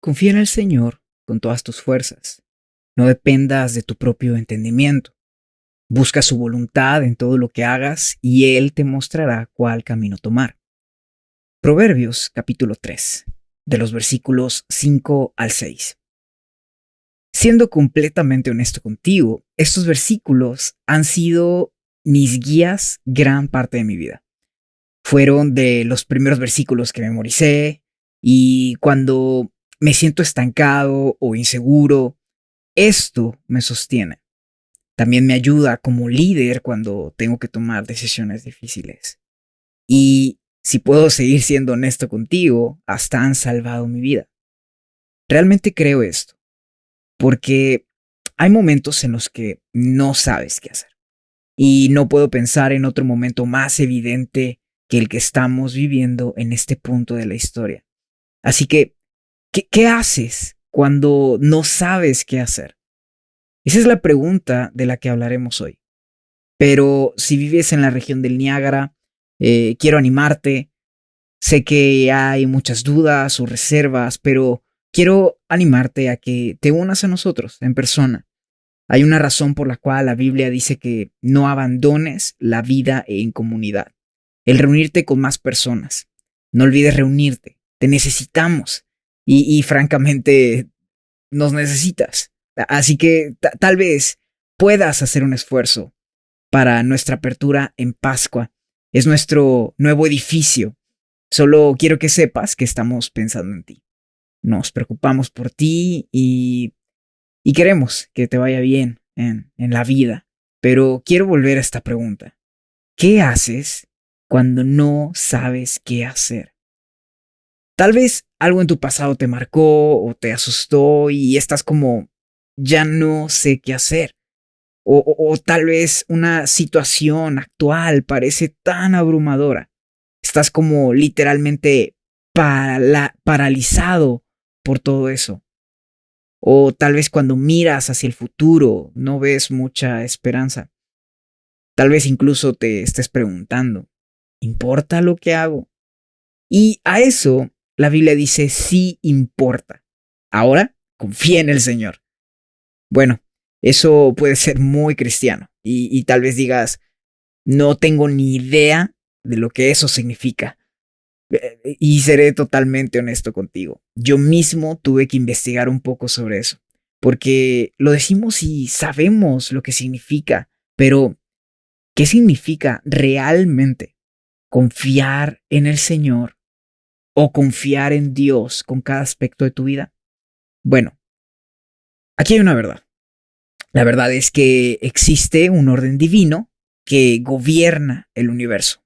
Confía en el Señor con todas tus fuerzas. No dependas de tu propio entendimiento. Busca su voluntad en todo lo que hagas y Él te mostrará cuál camino tomar. Proverbios capítulo 3, de los versículos 5 al 6. Siendo completamente honesto contigo, estos versículos han sido mis guías gran parte de mi vida. Fueron de los primeros versículos que memoricé y cuando me siento estancado o inseguro, esto me sostiene. También me ayuda como líder cuando tengo que tomar decisiones difíciles. Y si puedo seguir siendo honesto contigo, hasta han salvado mi vida. Realmente creo esto, porque hay momentos en los que no sabes qué hacer. Y no puedo pensar en otro momento más evidente que el que estamos viviendo en este punto de la historia. Así que, ¿qué haces cuando no sabes qué hacer? Esa es la pregunta de la que hablaremos hoy. Pero si vives en la región del Niágara, quiero animarte. Sé que hay muchas dudas o reservas, pero quiero animarte a que te unas a nosotros en persona. Hay una razón por la cual la Biblia dice que no abandones la vida en comunidad. El reunirte con más personas. No olvides reunirte. Te necesitamos. Y francamente, nos necesitas. Así que tal vez puedas hacer un esfuerzo para nuestra apertura en Pascua. Es nuestro nuevo edificio. Solo quiero que sepas que estamos pensando en ti. Nos preocupamos por ti y queremos que te vaya bien en la vida. Pero quiero volver a esta pregunta. ¿Qué haces cuando no sabes qué hacer? Tal vez algo en tu pasado te marcó o te asustó y estás como, ya no sé qué hacer. O tal vez una situación actual parece tan abrumadora. Estás como literalmente paralizado por todo eso. O tal vez cuando miras hacia el futuro no ves mucha esperanza. Tal vez incluso te estés preguntando, ¿importa lo que hago? Y a eso la Biblia dice sí importa. Ahora confía en el Señor. Bueno, eso puede ser muy cristiano y tal vez digas, no tengo ni idea de lo que eso significa. Y seré totalmente honesto contigo. Yo mismo tuve que investigar un poco sobre eso, porque lo decimos y sabemos lo que significa, pero ¿qué significa realmente confiar en el Señor o confiar en Dios con cada aspecto de tu vida? Bueno, aquí hay una verdad. La verdad es que existe un orden divino que gobierna el universo.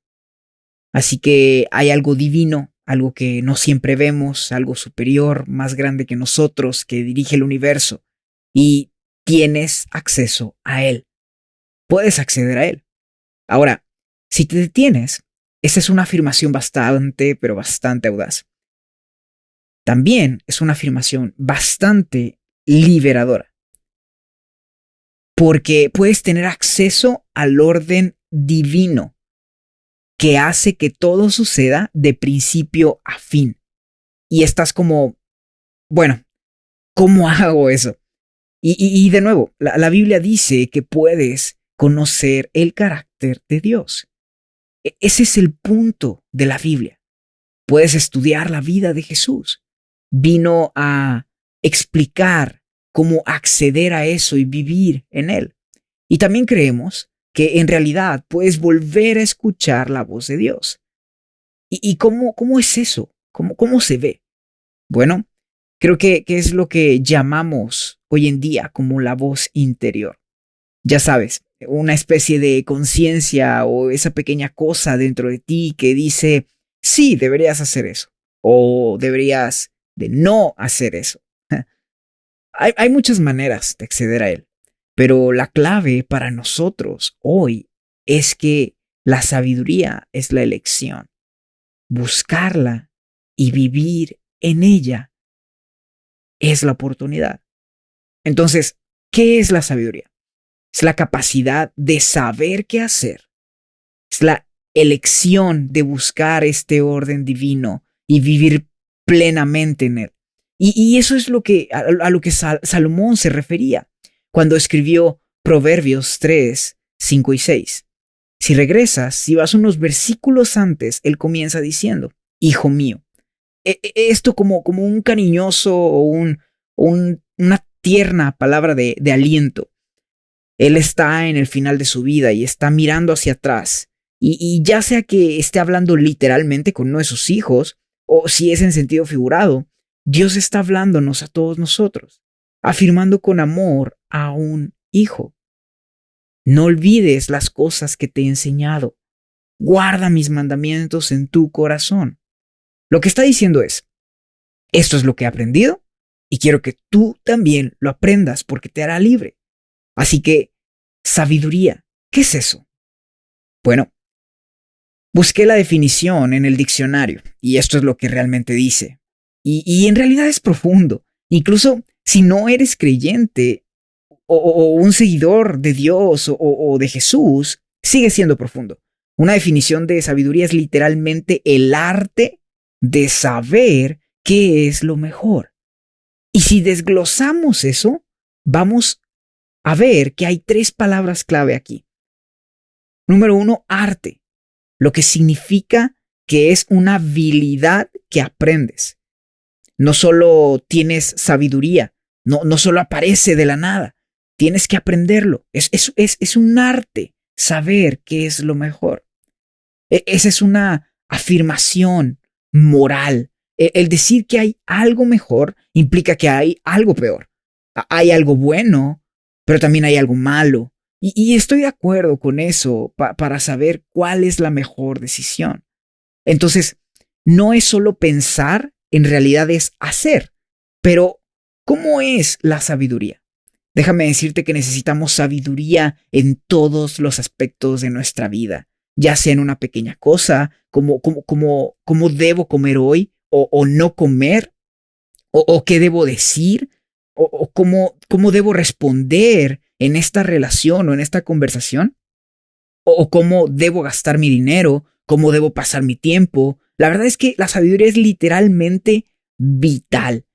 Así que hay algo divino, algo que no siempre vemos, algo superior, más grande que nosotros, que dirige el universo. Y tienes acceso a él. Puedes acceder a él. Ahora, si te detienes, esa es una afirmación bastante, pero bastante audaz. También es una afirmación bastante liberadora. Porque puedes tener acceso al orden divino que hace que todo suceda de principio a fin. Y estás como, bueno, ¿cómo hago eso? Y de nuevo, la Biblia dice que puedes conocer el carácter de Dios. Ese es el punto de la Biblia. Puedes estudiar la vida de Jesús. Vino a explicar cómo acceder a eso y vivir en él. Y también creemos que en realidad puedes volver a escuchar la voz de Dios. ¿Y cómo es eso? ¿Cómo se ve? Bueno, creo que es lo que llamamos hoy en día como la voz interior. Ya sabes, una especie de conciencia o esa pequeña cosa dentro de ti que dice, sí, deberías hacer eso. O deberías de no hacer eso. Hay muchas maneras de acceder a él, pero la clave para nosotros hoy es que la sabiduría es la elección. Buscarla y vivir en ella es la oportunidad. Entonces, ¿qué es la sabiduría? Es la capacidad de saber qué hacer. Es la elección de buscar este orden divino y vivir plenamente en él. Y eso es a lo que Salomón se refería cuando escribió Proverbios 3, 5 y 6. Si regresas, si vas unos versículos antes, él comienza diciendo, hijo mío. Esto como un cariñoso o una tierna palabra de aliento. Él está en el final de su vida y está mirando hacia atrás. Y ya sea que esté hablando literalmente con uno de sus hijos, o si es en sentido figurado, Dios está hablándonos a todos nosotros, afirmando con amor a un hijo. No olvides las cosas que te he enseñado. Guarda mis mandamientos en tu corazón. Lo que está diciendo es, esto es lo que he aprendido y quiero que tú también lo aprendas porque te hará libre. Así que, sabiduría, ¿qué es eso? Bueno, busqué la definición en el diccionario y esto es lo que realmente dice. Y en realidad es profundo. Incluso si no eres creyente o un seguidor de Dios o de Jesús, sigue siendo profundo. Una definición de sabiduría es literalmente el arte de saber qué es lo mejor. Y si desglosamos eso, vamos a ver que hay 3 palabras clave aquí. Número 1, arte, lo que significa que es una habilidad que aprendes. No solo tienes sabiduría, no solo aparece de la nada, tienes que aprenderlo. Es un arte saber qué es lo mejor. Esa es una afirmación moral. El decir que hay algo mejor implica que hay algo peor. Hay algo bueno, pero también hay algo malo. Y estoy de acuerdo con eso para saber cuál es la mejor decisión. Entonces, no es solo pensar, en realidad es hacer. Pero, ¿cómo es la sabiduría? Déjame decirte que necesitamos sabiduría en todos los aspectos de nuestra vida, ya sea en una pequeña cosa, como debo comer hoy o no comer, o qué debo decir, o cómo debo responder en esta relación o en esta conversación, o cómo debo gastar mi dinero, cómo debo pasar mi tiempo. La verdad es que la sabiduría es literalmente vital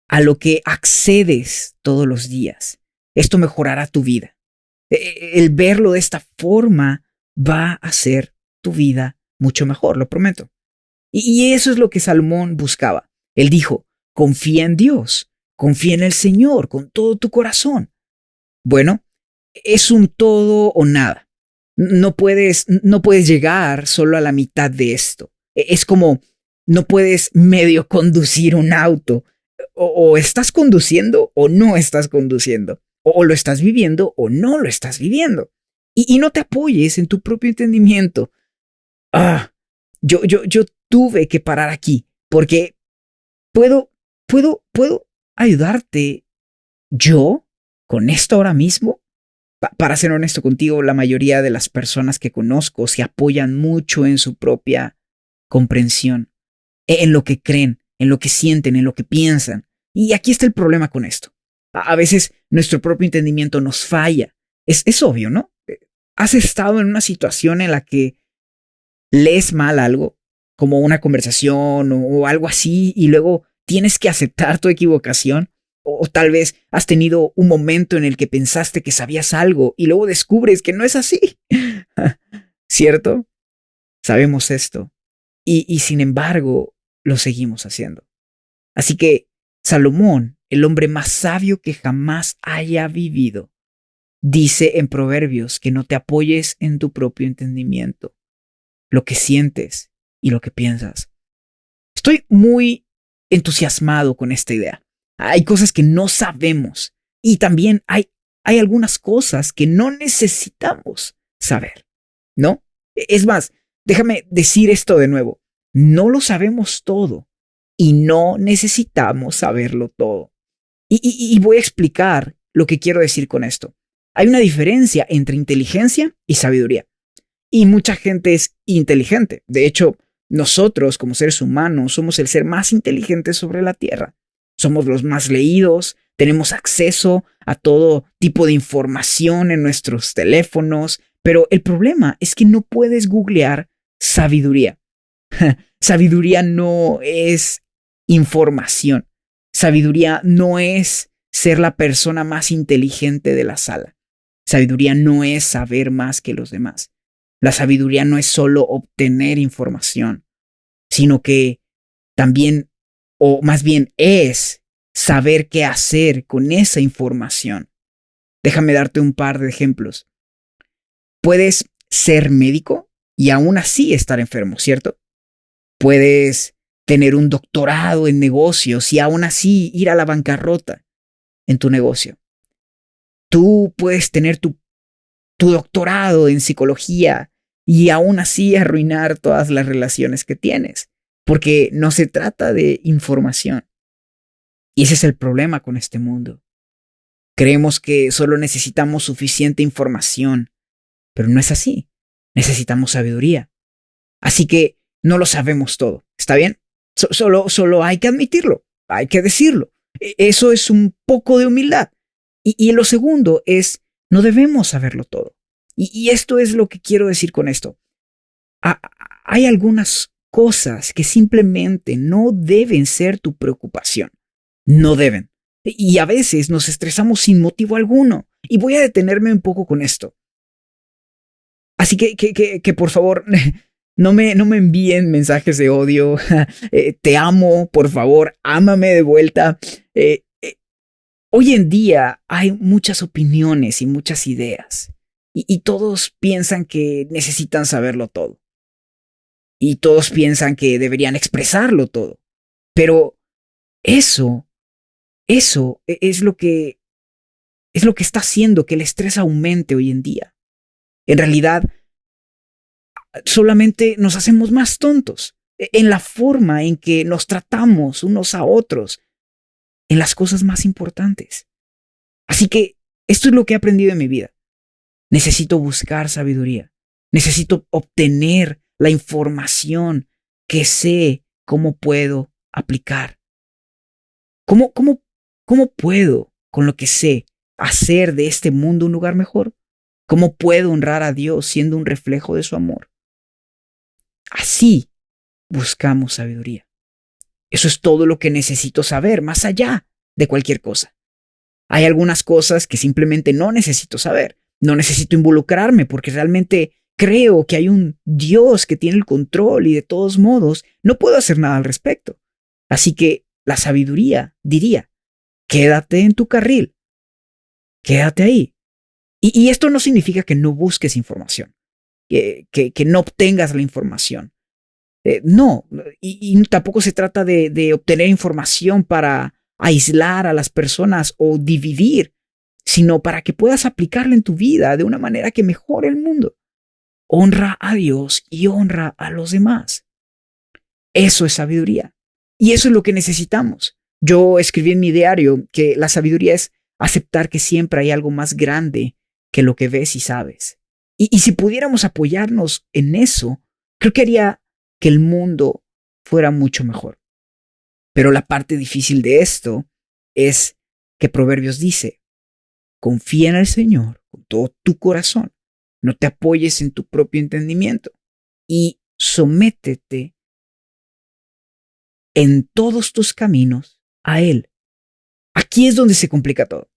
a lo que accedes todos los días. Esto mejorará tu vida. El verlo de esta forma va a hacer tu vida mucho mejor, lo prometo. Y eso es lo que Salomón buscaba. Él dijo, confía en Dios, confía en el Señor con todo tu corazón. Bueno, es un todo o nada. No puedes llegar solo a la mitad de esto. Es como, no puedes medio conducir un auto. O estás conduciendo o no estás conduciendo. O lo estás viviendo o no lo estás viviendo. Y no te apoyes en tu propio entendimiento. Yo tuve que parar aquí porque puedo ayudarte yo con esto ahora mismo. Para ser honesto contigo, la mayoría de las personas que conozco se apoyan mucho en su propia comprensión, en lo que creen, en lo que sienten, en lo que piensan. Y aquí está el problema con esto. A veces nuestro propio entendimiento nos falla. Es obvio, ¿no? ¿Has estado en una situación en la que lees mal algo, como una conversación o algo así, y luego tienes que aceptar tu equivocación? O tal vez has tenido un momento en el que pensaste que sabías algo y luego descubres que no es así. ¿Cierto? Sabemos esto. Y sin embargo, lo seguimos haciendo. Así que Salomón, el hombre más sabio que jamás haya vivido, dice en Proverbios que no te apoyes en tu propio entendimiento, lo que sientes y lo que piensas. Estoy muy entusiasmado con esta idea. Hay cosas que no sabemos y también hay algunas cosas que no necesitamos saber, ¿no? Es más, déjame decir esto de nuevo. No lo sabemos todo y no necesitamos saberlo todo. Y voy a explicar lo que quiero decir con esto. Hay una diferencia entre inteligencia y sabiduría. Y mucha gente es inteligente. De hecho, nosotros como seres humanos somos el ser más inteligente sobre la Tierra. Somos los más leídos, tenemos acceso a todo tipo de información en nuestros teléfonos, pero el problema es que no puedes googlear sabiduría. Sabiduría no es información. Sabiduría no es ser la persona más inteligente de la sala. Sabiduría no es saber más que los demás. La sabiduría no es solo obtener información, sino que también, o más bien es saber qué hacer con esa información. Déjame darte un par de ejemplos. Puedes ser médico y aún así estar enfermo, ¿cierto? Puedes tener un doctorado en negocios y aún así ir a la bancarrota en tu negocio. Tú puedes tener tu doctorado en psicología y aún así arruinar todas las relaciones que tienes, porque no se trata de información. Y ese es el problema con este mundo. Creemos que solo necesitamos suficiente información, pero no es así. Necesitamos sabiduría. Así que no lo sabemos todo, ¿está bien? Solo hay que admitirlo, hay que decirlo. Eso es un poco de humildad. Y lo segundo es, no debemos saberlo todo. Y esto es lo que quiero decir con esto. Hay algunas cosas que simplemente no deben ser tu preocupación. No deben. Y a veces nos estresamos sin motivo alguno. Y voy a detenerme un poco con esto. Así que por favor, no me envíen mensajes de odio. Te amo, por favor, ámame de vuelta. Hoy en día hay muchas opiniones y muchas ideas. Y todos piensan que necesitan saberlo todo. Y todos piensan que deberían expresarlo todo. Pero eso es lo que está haciendo que el estrés aumente hoy en día. En realidad, solamente nos hacemos más tontos en la forma en que nos tratamos unos a otros en las cosas más importantes. Así que esto es lo que he aprendido en mi vida. Necesito buscar sabiduría. Necesito obtener la información que sé cómo puedo aplicar. ¿Cómo puedo, con lo que sé, hacer de este mundo un lugar mejor? ¿Cómo puedo honrar a Dios siendo un reflejo de su amor? Así buscamos sabiduría. Eso es todo lo que necesito saber, más allá de cualquier cosa. Hay algunas cosas que simplemente no necesito saber. No necesito involucrarme porque realmente creo que hay un Dios que tiene el control y de todos modos no puedo hacer nada al respecto. Así que la sabiduría diría, quédate en tu carril, quédate ahí. Y esto no significa que no busques información, que no obtengas la información. No, y tampoco se trata de obtener información para aislar a las personas o dividir, sino para que puedas aplicarla en tu vida de una manera que mejore el mundo. Honra a Dios y honra a los demás. Eso es sabiduría. Y eso es lo que necesitamos. Yo escribí en mi diario que la sabiduría es aceptar que siempre hay algo más grande que lo que ves y sabes. Y si pudiéramos apoyarnos en eso, creo que haría que el mundo fuera mucho mejor. Pero la parte difícil de esto es que Proverbios dice, confía en el Señor con todo tu corazón, no te apoyes en tu propio entendimiento y sométete en todos tus caminos a Él. Aquí es donde se complica todo,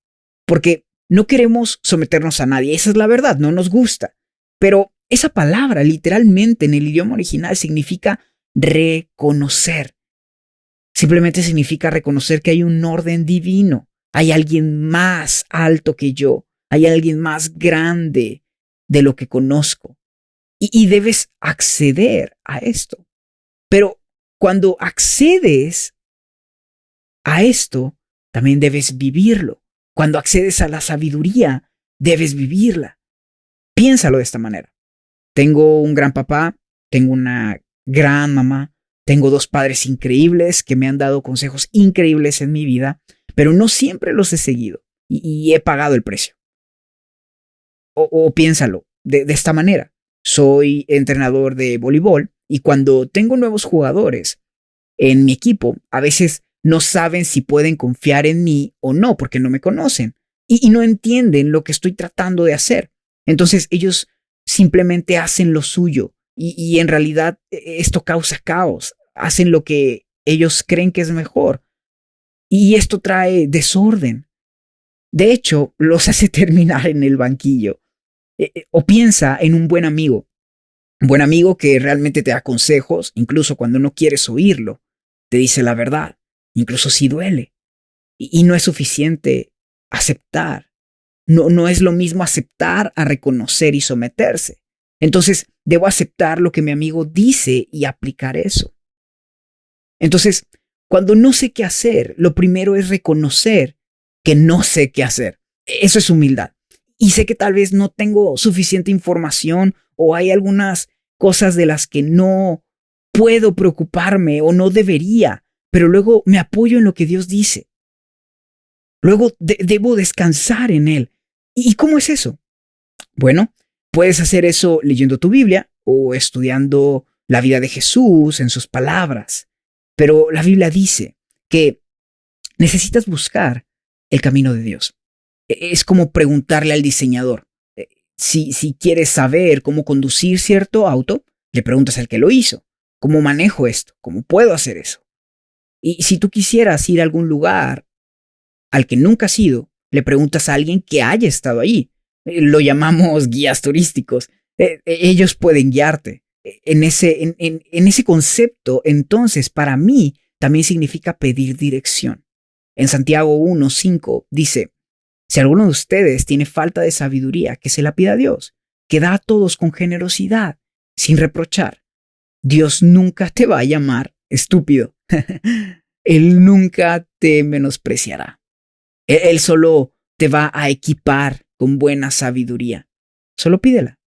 porque no queremos someternos a nadie, esa es la verdad, no nos gusta, pero esa palabra literalmente en el idioma original significa reconocer. Simplemente significa reconocer que hay un orden divino, hay alguien más alto que yo, hay alguien más grande de lo que conozco y debes acceder a esto. Pero cuando accedes a esto, también debes vivirlo. Cuando accedes a la sabiduría, debes vivirla. Piénsalo de esta manera. Tengo un gran papá, tengo una gran mamá, tengo dos padres increíbles que me han dado consejos increíbles en mi vida, pero no siempre los he seguido y he pagado el precio. O piénsalo de esta manera. Soy entrenador de voleibol y cuando tengo nuevos jugadores en mi equipo, a veces no saben si pueden confiar en mí o no porque no me conocen y no entienden lo que estoy tratando de hacer. Entonces ellos simplemente hacen lo suyo y en realidad esto causa caos. Hacen lo que ellos creen que es mejor. y esto trae desorden. De hecho, los hace terminar en el banquillo. O piensa en un buen amigo que realmente te da consejos, incluso cuando no quieres oírlo, te dice la verdad, incluso si duele. Y no es suficiente aceptar. No es lo mismo aceptar a reconocer y someterse. Entonces, debo aceptar lo que mi amigo dice y aplicar eso. Entonces, cuando no sé qué hacer, lo primero es reconocer que no sé qué hacer. Eso es humildad. Y sé que tal vez no tengo suficiente información o hay algunas cosas de las que no puedo preocuparme o no debería, pero luego me apoyo en lo que Dios dice. Luego debo descansar en Él. ¿Y cómo es eso? Bueno, puedes hacer eso leyendo tu Biblia o estudiando la vida de Jesús en sus palabras. Pero la Biblia dice que necesitas buscar el camino de Dios. Es como preguntarle al diseñador. Si quieres saber cómo conducir cierto auto, le preguntas al que lo hizo. ¿Cómo manejo esto? ¿Cómo puedo hacer eso? Y si tú quisieras ir a algún lugar al que nunca has ido, le preguntas a alguien que haya estado allí. Lo llamamos guías turísticos. Ellos pueden guiarte. En ese concepto, entonces, para mí, también significa pedir dirección. En Santiago 1:5 dice, si alguno de ustedes tiene falta de sabiduría, que se la pida a Dios, que da a todos con generosidad, sin reprochar. Dios nunca te va a llamar estúpido. Él nunca te menospreciará. Él solo te va a equipar con buena sabiduría. Solo pídela.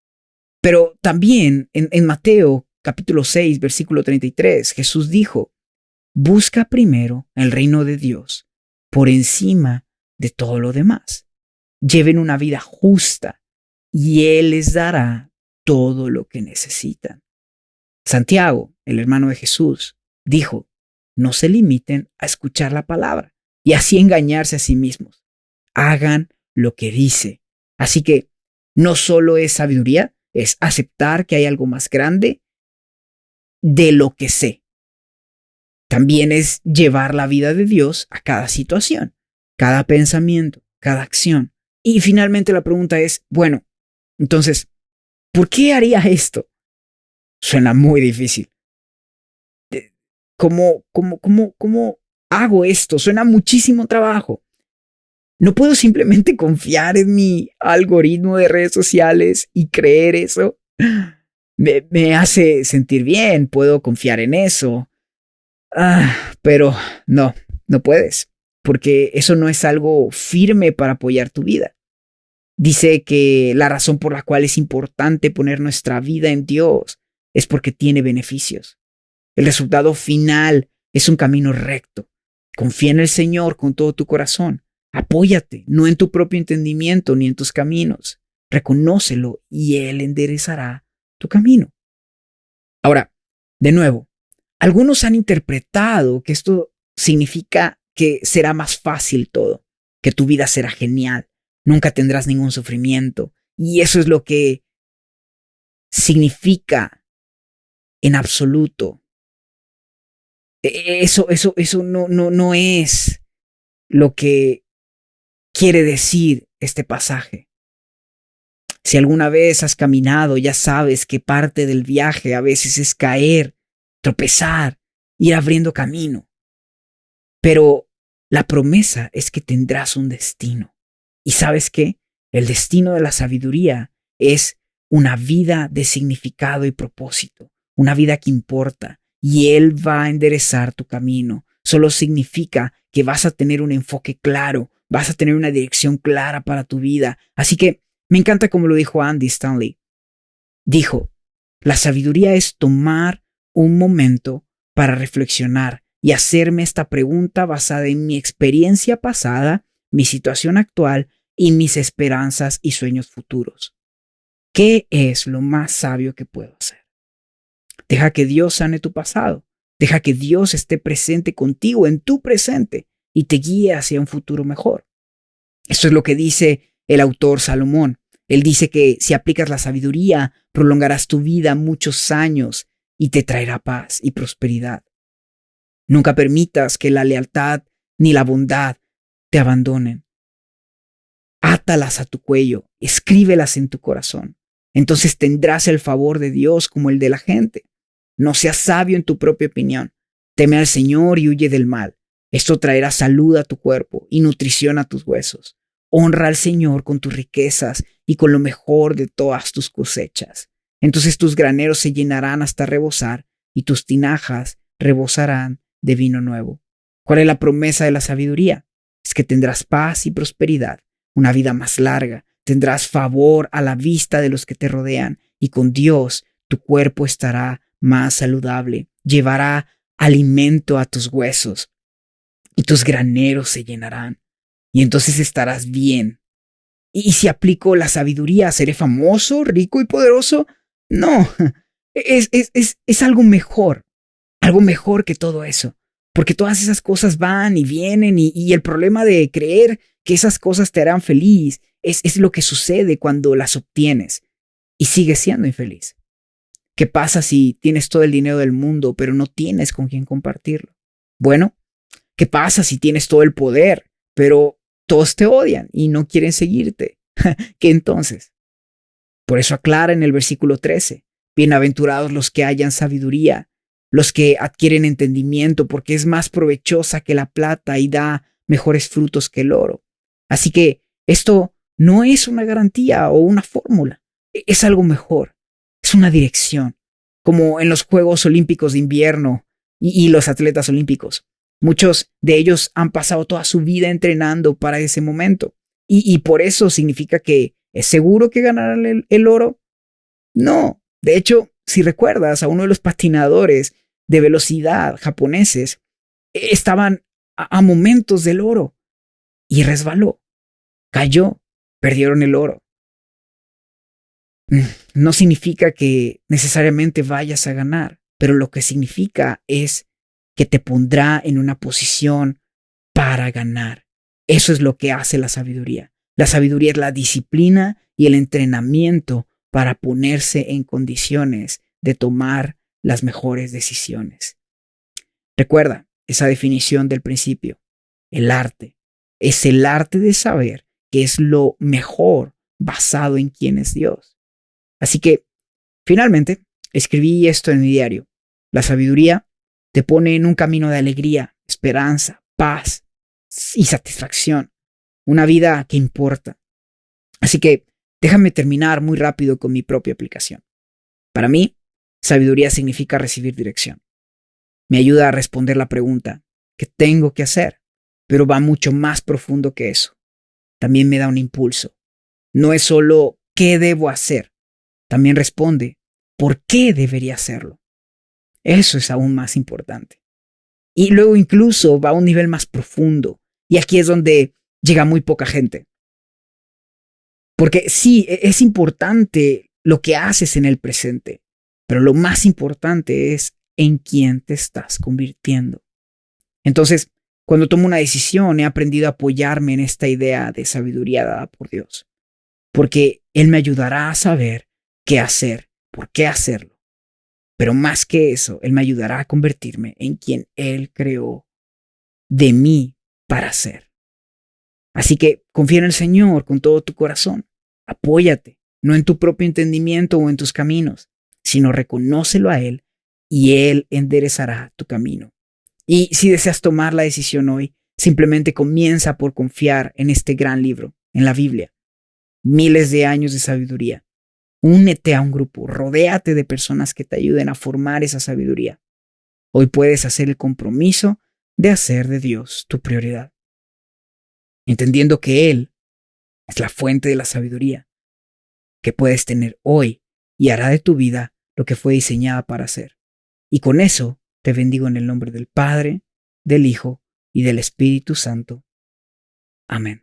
Pero también en Mateo capítulo 6, versículo 33, Jesús dijo, busca primero el reino de Dios por encima de todo lo demás. Lleven una vida justa y Él les dará todo lo que necesitan. Santiago, el hermano de Jesús, dijo, no se limiten a escuchar la palabra y así engañarse a sí mismos. Hagan lo que dice. Así que no solo es sabiduría, es aceptar que hay algo más grande de lo que sé. También es llevar la vida de Dios a cada situación, cada pensamiento, cada acción. Y finalmente la pregunta es, bueno, entonces, ¿por qué haría esto? Suena muy difícil. ¿Cómo hago esto? Suena muchísimo trabajo. No puedo simplemente confiar en mi algoritmo de redes sociales y creer eso. Me hace sentir bien, puedo confiar en eso. Pero no puedes, porque eso no es algo firme para apoyar tu vida. Dice que la razón por la cual es importante poner nuestra vida en Dios es porque tiene beneficios. El resultado final es un camino recto. Confía en el Señor con todo tu corazón. Apóyate, no en tu propio entendimiento ni en tus caminos. Reconócelo y Él enderezará tu camino. Ahora, de nuevo, algunos han interpretado que esto significa que será más fácil todo, que tu vida será genial, nunca tendrás ningún sufrimiento. Y eso es lo que significa en absoluto. Eso no es lo que quiere decir este pasaje. Si alguna vez has caminado, ya sabes que parte del viaje a veces es caer, tropezar, ir abriendo camino. Pero la promesa es que tendrás un destino. ¿Y sabes qué? El destino de la sabiduría es una vida de significado y propósito, una vida que importa, y Él va a enderezar tu camino. Solo significa que vas a tener un enfoque claro, vas a tener una dirección clara para tu vida. Así que me encanta como lo dijo Andy Stanley. Dijo, la sabiduría es tomar un momento para reflexionar y hacerme esta pregunta basada en mi experiencia pasada, mi situación actual y mis esperanzas y sueños futuros. ¿Qué es lo más sabio que puedo hacer? Deja que Dios sane tu pasado. Deja que Dios esté presente contigo en tu presente y te guíe hacia un futuro mejor. Esto es lo que dice el autor Salomón. Él dice que si aplicas la sabiduría, prolongarás tu vida muchos años y te traerá paz y prosperidad. Nunca permitas que la lealtad ni la bondad te abandonen. Átalas a tu cuello, escríbelas en tu corazón. Entonces tendrás el favor de Dios como el de la gente. No seas sabio en tu propia opinión. Teme al Señor y huye del mal. Esto traerá salud a tu cuerpo y nutrición a tus huesos. Honra al Señor con tus riquezas y con lo mejor de todas tus cosechas. Entonces tus graneros se llenarán hasta rebosar y tus tinajas rebosarán de vino nuevo. ¿Cuál es la promesa de la sabiduría? Es que tendrás paz y prosperidad, una vida más larga, tendrás favor a la vista de los que te rodean y con Dios tu cuerpo estará más saludable, llevará alimento a tus huesos y tus graneros se llenarán y entonces estarás bien. ¿Y si aplico la sabiduría, seré famoso, rico y poderoso? No, es algo mejor que todo eso, porque todas esas cosas van y vienen y el problema de creer que esas cosas te harán feliz es lo que sucede cuando las obtienes y sigues siendo infeliz. ¿Qué pasa si tienes todo el dinero del mundo pero no tienes con quién compartirlo? Bueno, ¿qué pasa si tienes todo el poder pero todos te odian y no quieren seguirte? ¿Qué entonces? Por eso aclara en el versículo 13, bienaventurados los que hallan sabiduría, los que adquieren entendimiento, porque es más provechosa que la plata y da mejores frutos que el oro. Así que esto no es una garantía o una fórmula, es algo mejor, es una dirección, como en los Juegos Olímpicos de Invierno y los atletas olímpicos. Muchos de ellos han pasado toda su vida entrenando para ese momento y por eso significa que es seguro que ganarán el oro. No, de hecho, si recuerdas a uno de los patinadores de velocidad japoneses, estaban a momentos del oro y resbaló, cayó, perdieron el oro. No significa que necesariamente vayas a ganar, pero lo que significa es que te pondrá en una posición para ganar. Eso es lo que hace la sabiduría. La sabiduría es la disciplina y el entrenamiento para ponerse en condiciones de tomar las mejores decisiones. Recuerda esa definición del principio. El arte es el arte de saber qué es lo mejor basado en quién es Dios. Así que, finalmente, escribí esto en mi diario. La sabiduría te pone en un camino de alegría, esperanza, paz y satisfacción. Una vida que importa. Así que déjame terminar muy rápido con mi propia aplicación. Para mí, sabiduría significa recibir dirección. Me ayuda a responder la pregunta, ¿qué tengo que hacer? Pero va mucho más profundo que eso. También me da un impulso. No es solo ¿qué debo hacer? También responde, ¿por qué debería hacerlo? Eso es aún más importante. Y luego incluso va a un nivel más profundo. Y aquí es donde llega muy poca gente. Porque sí, es importante lo que haces en el presente, pero lo más importante es en quién te estás convirtiendo. Entonces, cuando tomo una decisión, he aprendido a apoyarme en esta idea de sabiduría dada por Dios, porque Él me ayudará a saber qué hacer, por qué hacerlo. Pero más que eso, Él me ayudará a convertirme en quien Él creó de mí para ser. Así que confía en el Señor con todo tu corazón. Apóyate, no en tu propio entendimiento o en tus caminos, sino reconócelo a Él y Él enderezará tu camino. Y si deseas tomar la decisión hoy, simplemente comienza por confiar en este gran libro, en la Biblia. Miles de años de sabiduría. Únete a un grupo, rodéate de personas que te ayuden a formar esa sabiduría. Hoy puedes hacer el compromiso de hacer de Dios tu prioridad, entendiendo que Él es la fuente de la sabiduría que puedes tener hoy y hará de tu vida lo que fue diseñada para hacer. Y con eso te bendigo en el nombre del Padre, del Hijo y del Espíritu Santo. Amén.